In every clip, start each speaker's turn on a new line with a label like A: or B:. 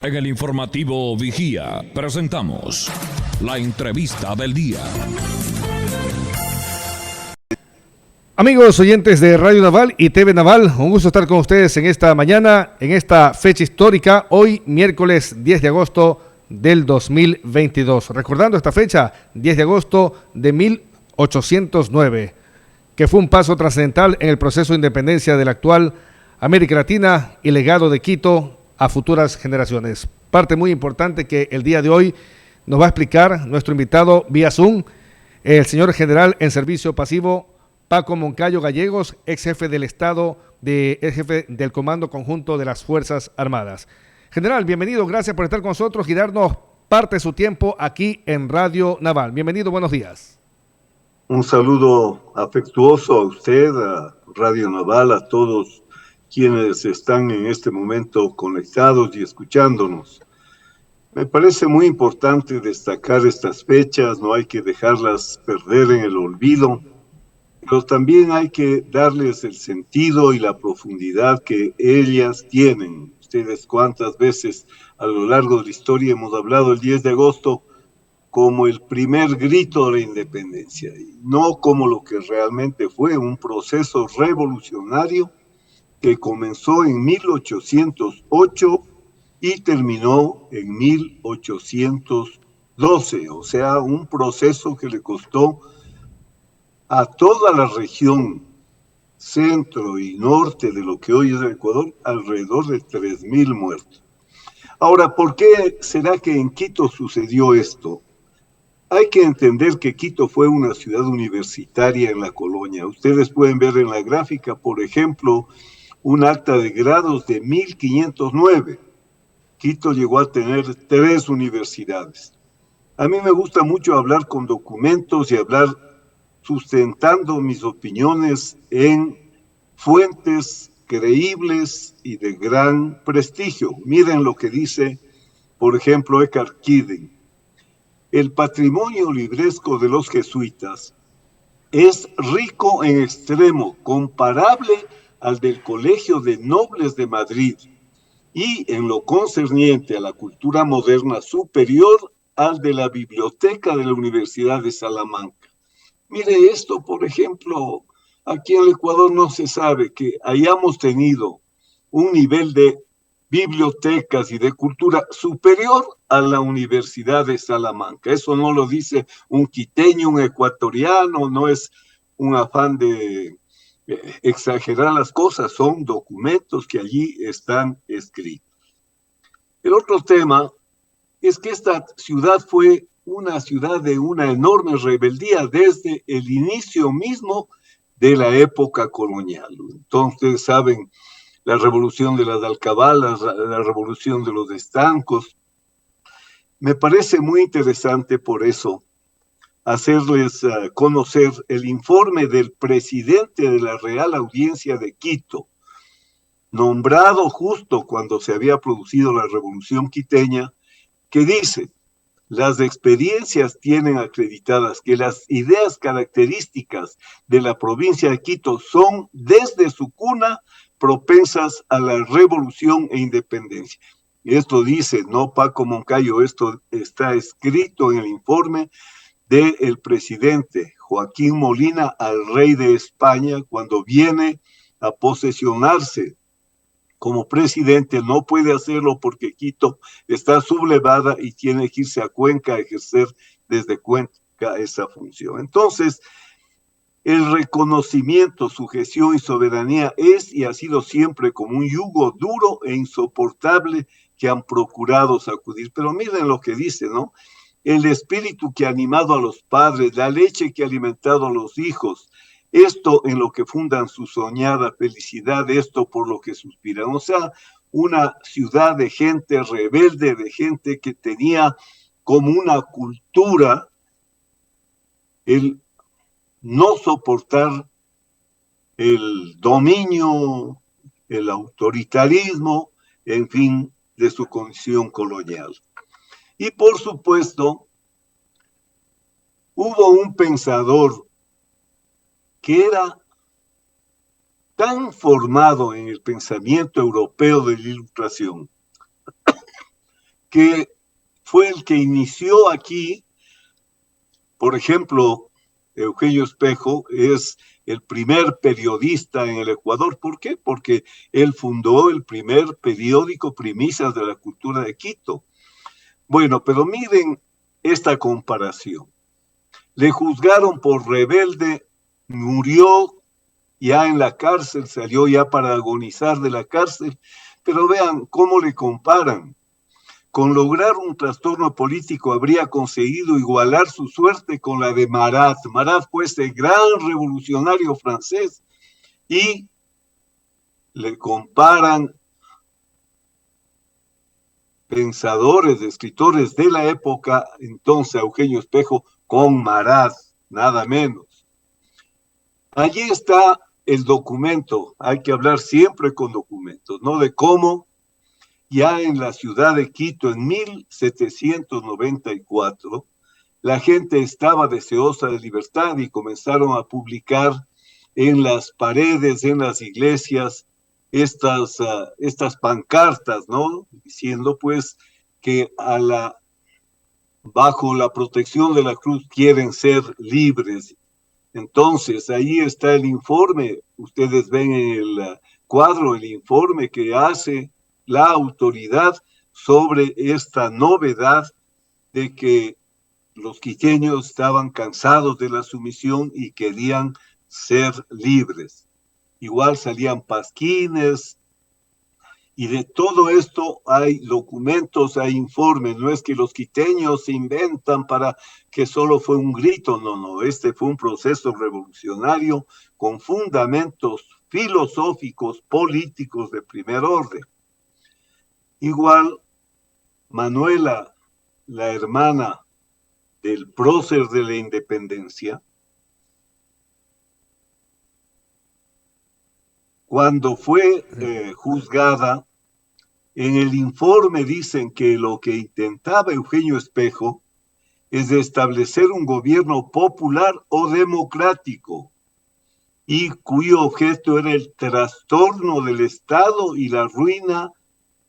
A: En el informativo Vigía presentamos la entrevista del día.
B: Amigos oyentes de Radio Naval y TV Naval, un gusto estar con ustedes en esta mañana, en esta fecha histórica, hoy miércoles 10 de agosto del 2022. Recordando esta fecha, 10 de agosto de 1809, que fue un paso trascendental en el proceso de independencia de la actual América Latina y legado de Quito a futuras generaciones. Parte muy importante que el día de hoy nos va a explicar nuestro invitado vía Zoom, el señor general en servicio pasivo Paco Moncayo Gallegos, ex jefe del Estado, ex jefe del Comando Conjunto de las Fuerzas Armadas. General, bienvenido, gracias por estar con nosotros y darnos parte de su tiempo aquí en Radio Naval. Bienvenido, buenos días.
C: Un saludo afectuoso a usted, a Radio Naval, a todos quienes están en este momento conectados y escuchándonos. Me parece muy importante destacar estas fechas, no hay que dejarlas perder en el olvido, pero también hay que darles el sentido y la profundidad que ellas tienen. Ustedes cuántas veces a lo largo de la historia hemos hablado el 10 de agosto como el primer grito de la independencia, y no como lo que realmente fue un proceso revolucionario que comenzó en 1808 y terminó en 1812, o sea, un proceso que le costó a toda la región centro y norte de lo que hoy es el Ecuador alrededor de 3,000 muertos. Ahora, ¿por qué será que en Quito sucedió esto? Hay que entender que Quito fue una ciudad universitaria en la colonia. Ustedes pueden ver en la gráfica, por ejemplo, un acta de grados de 1509. Quito llegó a tener 3 universidades. A mí me gusta mucho hablar con documentos y hablar sustentando mis opiniones en fuentes creíbles y de gran prestigio. Miren lo que dice, por ejemplo, Eckhart Kidding. El patrimonio libresco de los jesuitas es rico en extremo, comparable al del Colegio de Nobles de Madrid y en lo concerniente a la cultura moderna superior al de la Biblioteca de la Universidad de Salamanca. Mire esto, por ejemplo, aquí en el Ecuador no se sabe que hayamos tenido un nivel de bibliotecas y de cultura superior a la Universidad de Salamanca. Eso no lo dice un quiteño, un ecuatoriano, no es un afán de exagerar las cosas, son documentos que allí están escritos. El otro tema es que esta ciudad fue una ciudad de una enorme rebeldía desde el inicio mismo de la época colonial. Entonces, saben, la revolución de las alcabalas, la revolución de los estancos. Me parece muy interesante por eso hacerles conocer el informe del presidente de la Real Audiencia de Quito, nombrado justo cuando se había producido la revolución quiteña, que dice: las experiencias tienen acreditadas que las ideas características de la provincia de Quito son desde su cuna propensas a la revolución e independencia. Esto dice, no Paco Moncayo, esto está escrito en el informe del presidente Joaquín Molina al rey de España cuando viene a posesionarse como presidente. No puede hacerlo porque Quito está sublevada y tiene que irse a Cuenca a ejercer desde Cuenca esa función. Entonces, el reconocimiento, sujeción y soberanía es y ha sido siempre como un yugo duro e insoportable que han procurado sacudir. Pero miren lo que dice, ¿no? El espíritu que ha animado a los padres, la leche que ha alimentado a los hijos, esto en lo que fundan su soñada felicidad, esto por lo que suspiran. O sea, una ciudad de gente rebelde, de gente que tenía como una cultura el no soportar el dominio, el autoritarismo, en fin, de su condición colonial. Y por supuesto, hubo un pensador que era tan formado en el pensamiento europeo de la Ilustración, que fue el que inició aquí. Por ejemplo, Eugenio Espejo es el primer periodista en el Ecuador. ¿Por qué? Porque él fundó el primer periódico Primicias de la Cultura de Quito. Bueno, pero miren esta comparación. Le juzgaron por rebelde, murió ya en la cárcel, salió ya para agonizar de la cárcel, pero vean cómo le comparan. Con lograr un trastorno político habría conseguido igualar su suerte con la de Marat. Marat fue ese gran revolucionario francés y le comparan pensadores, escritores de la época, entonces Eugenio Espejo con Marat, nada menos. Allí está el documento, hay que hablar siempre con documentos, ¿no? De cómo ya en la ciudad de Quito en 1794, la gente estaba deseosa de libertad y comenzaron a publicar en las paredes, en las iglesias, estas pancartas, ¿no? Diciendo pues que bajo la protección de la cruz quieren ser libres. Entonces, ahí está el informe, ustedes ven en el cuadro el informe que hace la autoridad sobre esta novedad de que los quiteños estaban cansados de la sumisión y querían ser libres. Igual salían pasquines, y de todo esto hay documentos, hay informes. No es que los quiteños se inventan para que solo fue un grito, no, este fue un proceso revolucionario con fundamentos filosóficos, políticos de primer orden. Igual, Manuela, la hermana del prócer de la independencia, cuando fue juzgada, en el informe dicen que lo que intentaba Eugenio Espejo es de establecer un gobierno popular o democrático y cuyo objeto era el trastorno del Estado y la ruina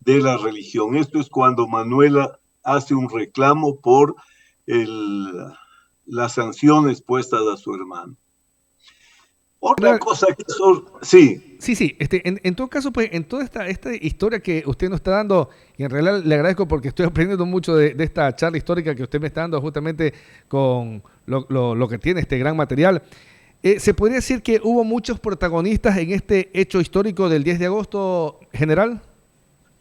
C: de la religión. Esto es cuando Manuela hace un reclamo por las sanciones puestas a su hermano. Otra cosa que sí.
B: Sí, en todo caso, pues, en toda esta historia que usted nos está dando, y en realidad le agradezco porque estoy aprendiendo mucho de esta charla histórica que usted me está dando justamente con lo que tiene este gran material. ¿Se podría decir que hubo muchos protagonistas en este hecho histórico del 10 de agosto, general?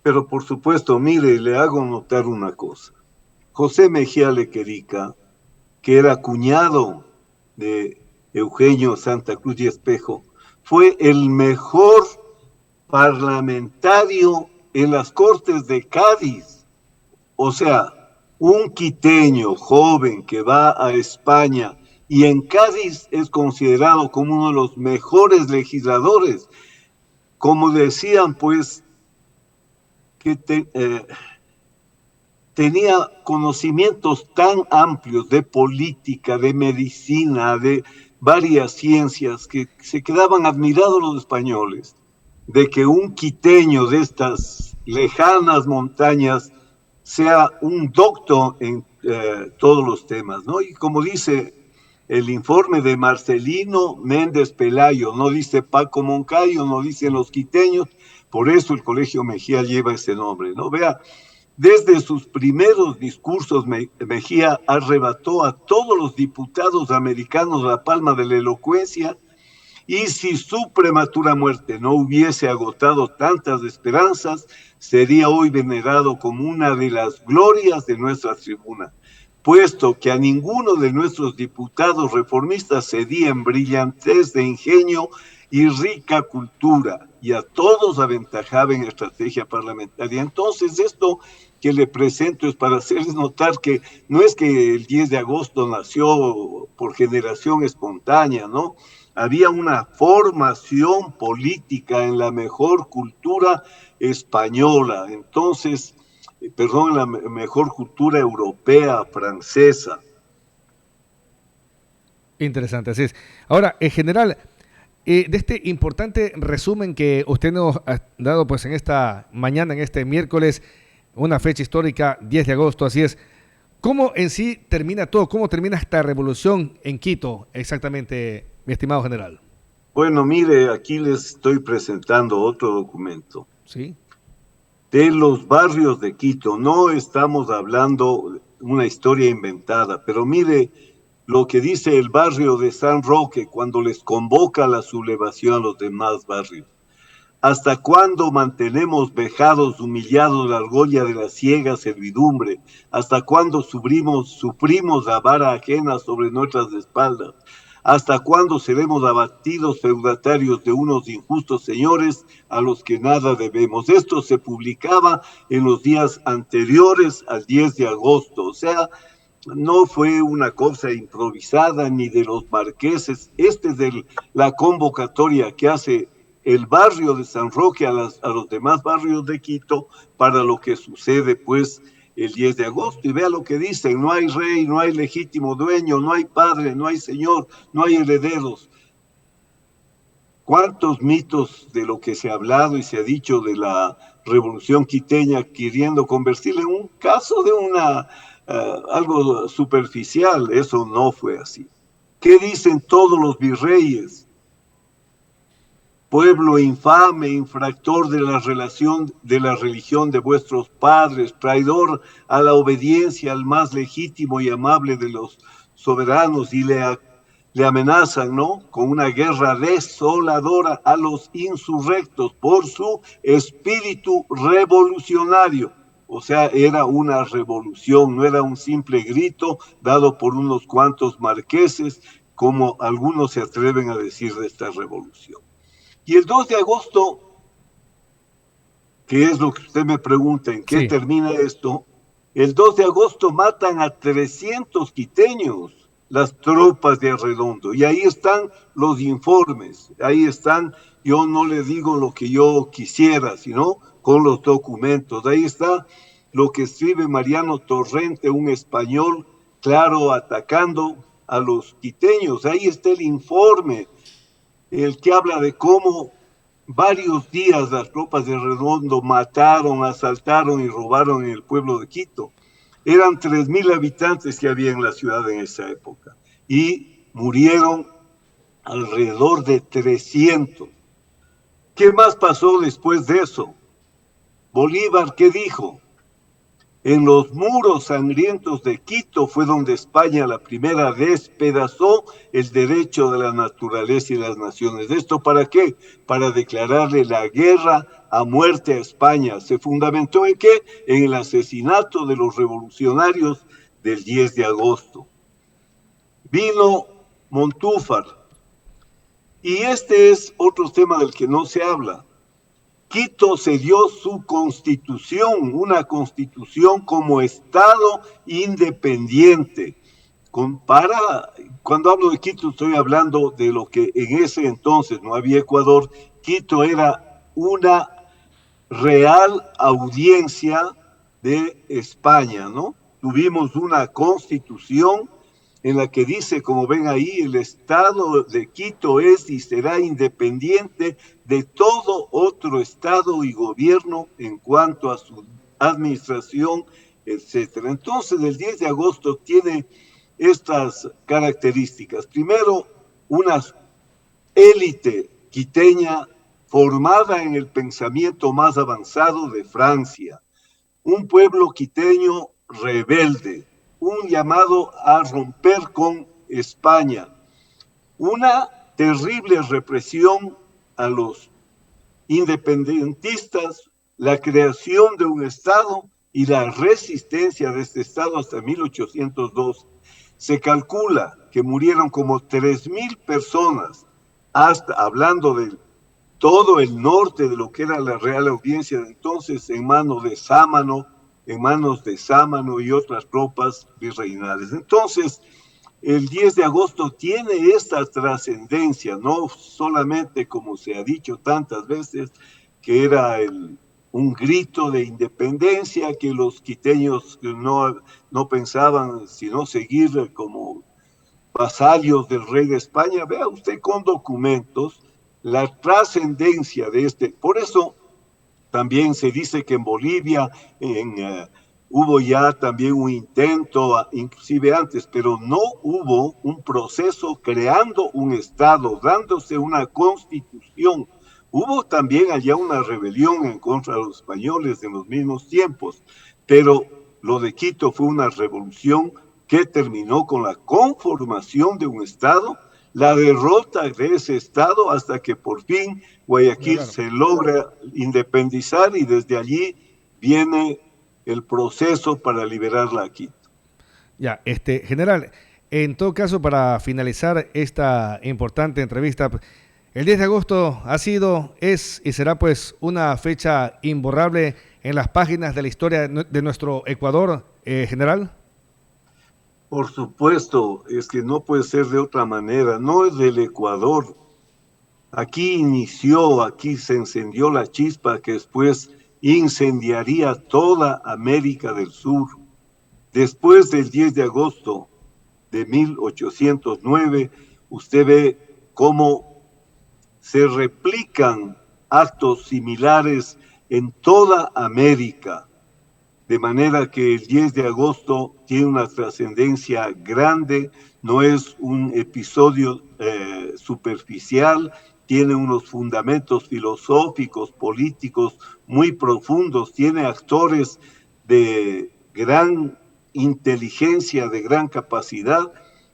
C: Pero por supuesto, mire, le hago notar una cosa. José Mejía Lequerica, que era cuñado de Eugenio Santa Cruz y Espejo, fue el mejor parlamentario en las Cortes de Cádiz. O sea, un quiteño joven que va a España y en Cádiz es considerado como uno de los mejores legisladores. Como decían, pues, que tenía conocimientos tan amplios de política, de medicina, de varias ciencias, que se quedaban admirados los españoles de que un quiteño de estas lejanas montañas sea un doctor en todos los temas, ¿no? Y como dice el informe de Marcelino Méndez Pelayo, no dice Paco Moncayo, no dicen los quiteños, por eso el Colegio Mejía lleva ese nombre, ¿no? Vea, desde sus primeros discursos, Mejía arrebató a todos los diputados americanos la palma de la elocuencia, y si su prematura muerte no hubiese agotado tantas esperanzas, sería hoy venerado como una de las glorias de nuestra tribuna, puesto que a ninguno de nuestros diputados reformistas cedía en brillantez de ingenio y rica cultura, y a todos aventajaba en estrategia parlamentaria. Entonces, esto que le presento es para hacerles notar que no es que el 10 de agosto nació por generación espontánea, ¿no? Había una formación política en la mejor cultura española, entonces, en la mejor cultura europea, francesa.
B: Interesante, así es. Ahora, en general, de este importante resumen que usted nos ha dado pues en esta mañana, en este miércoles, una fecha histórica, 10 de agosto, así es. ¿Cómo en sí termina todo? ¿Cómo termina esta revolución en Quito exactamente, mi estimado general?
C: Bueno, mire, aquí les estoy presentando otro documento.
B: Sí.
C: De los barrios de Quito, no estamos hablando una historia inventada, pero mire lo que dice el barrio de San Roque cuando les convoca la sublevación a los demás barrios. ¿Hasta cuándo mantenemos vejados, humillados la argolla de la ciega servidumbre? ¿Hasta cuándo sufrimos la vara ajena sobre nuestras espaldas? ¿Hasta cuándo seremos abatidos feudatarios de unos injustos señores a los que nada debemos? Esto se publicaba en los días anteriores al 10 de agosto, o sea, no fue una cosa improvisada ni de los marqueses. Este es la convocatoria que hace el barrio de San Roque a los demás barrios de Quito para lo que sucede pues el 10 de agosto. Y vea lo que dicen: no hay rey, no hay legítimo dueño, no hay padre, no hay señor, no hay herederos. ¿Cuántos mitos de lo que se ha hablado y se ha dicho de la revolución quiteña queriendo convertirla en un caso de algo superficial? Eso no fue así. ¿Qué dicen todos los virreyes? Pueblo infame, infractor de la religión de vuestros padres, traidor a la obediencia al más legítimo y amable de los soberanos, y le amenazan, ¿no?, con una guerra desoladora a los insurrectos por su espíritu revolucionario. O sea, era una revolución, no era un simple grito dado por unos cuantos marqueses, como algunos se atreven a decir de esta revolución. Y el 2 de agosto, que es lo que usted me pregunta, ¿en qué termina esto? El 2 de agosto matan a 300 quiteños las tropas de Arredondo. Y ahí están los informes, ahí están, yo no le digo lo que yo quisiera, sino con los documentos. Ahí está lo que escribe Mariano Torrente, un español, claro, atacando a los quiteños. Ahí está el informe, el que habla de cómo varios días las tropas de Arredondo mataron, asaltaron y robaron en el pueblo de Quito. Eran 3,000 habitantes que había en la ciudad en esa época y murieron alrededor de 300. ¿Qué más pasó después de eso? Bolívar, ¿qué dijo? En los muros sangrientos de Quito fue donde España la primera despedazó el derecho de la naturaleza y las naciones. ¿Esto para qué? Para declararle la guerra a muerte a España. ¿Se fundamentó en qué? En el asesinato de los revolucionarios del 10 de agosto. Vino Montúfar. Y este es otro tema del que no se habla. Quito se dio su constitución, una constitución como Estado independiente. Cuando hablo de Quito estoy hablando de lo que en ese entonces no había Ecuador. Quito era una real audiencia de España, ¿no? Tuvimos una constitución en la que dice, como ven ahí, el Estado de Quito es y será independiente de todo otro Estado y gobierno en cuanto a su administración, etcétera. Entonces, el 10 de agosto tiene estas características. Primero, una élite quiteña formada en el pensamiento más avanzado de Francia, un pueblo quiteño rebelde, un llamado a romper con España, una terrible represión a los independentistas, la creación de un Estado y la resistencia de este Estado hasta 1812. Se calcula que murieron como 3,000 personas, hasta hablando de todo el norte de lo que era la Real Audiencia de entonces, en manos de Sámano y otras tropas virreinales. Entonces, el 10 de agosto tiene esta trascendencia, no solamente, como se ha dicho tantas veces, que era un grito de independencia, que los quiteños no pensaban sino seguir como vasallos del rey de España. Vea usted con documentos la trascendencia de este. Por eso, También se dice que en Bolivia hubo ya también un intento, inclusive antes, pero no hubo un proceso creando un Estado, dándose una constitución. Hubo también allá una rebelión en contra de los españoles en los mismos tiempos, pero lo de Quito fue una revolución que terminó con la conformación de un Estado, la derrota de ese Estado hasta que por fin Guayaquil se logra independizar y desde allí viene el proceso para liberarla a Quito.
B: Ya, general, en todo caso, para finalizar esta importante entrevista, el 10 de agosto ha sido, es y será pues una fecha imborrable en las páginas de la historia de nuestro Ecuador, general.
C: Por supuesto, es que no puede ser de otra manera, no es del Ecuador. Aquí inició, aquí se encendió la chispa que después incendiaría toda América del Sur. Después del 10 de agosto de 1809, usted ve cómo se replican actos similares en toda América, de manera que el 10 de agosto tiene una trascendencia grande, no es un episodio superficial, tiene unos fundamentos filosóficos, políticos muy profundos, tiene actores de gran inteligencia, de gran capacidad.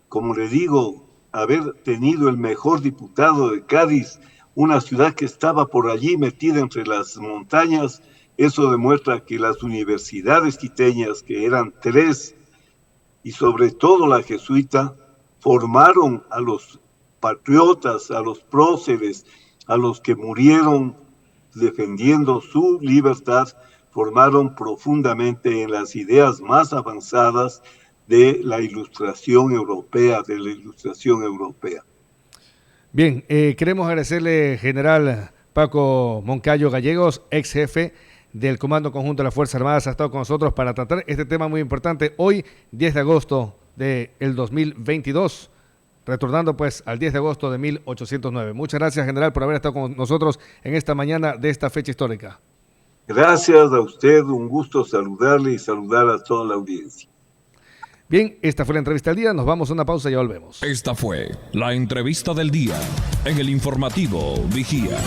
C: Como le digo, haber tenido el mejor diputado de Cádiz, una ciudad que estaba por allí metida entre las montañas, eso demuestra que las universidades quiteñas, que eran 3, y sobre todo la jesuita, formaron a los patriotas, a los próceres, a los que murieron defendiendo su libertad, formaron profundamente en las ideas más avanzadas de la Ilustración europea,
B: Bien, queremos agradecerle, general Paco Moncayo Gallegos, ex jefe del Comando Conjunto de las Fuerzas Armadas, ha estado con nosotros para tratar este tema muy importante hoy, 10 de agosto del 2022, retornando pues al 10 de agosto de 1809. Muchas gracias, general, por haber estado con nosotros en esta mañana de esta fecha histórica.
C: Gracias a usted, un gusto saludarle y saludar a toda la audiencia.
B: Bien, esta fue la entrevista del día, nos vamos a una pausa y ya volvemos.
A: Esta fue la entrevista del día en el informativo Vigía.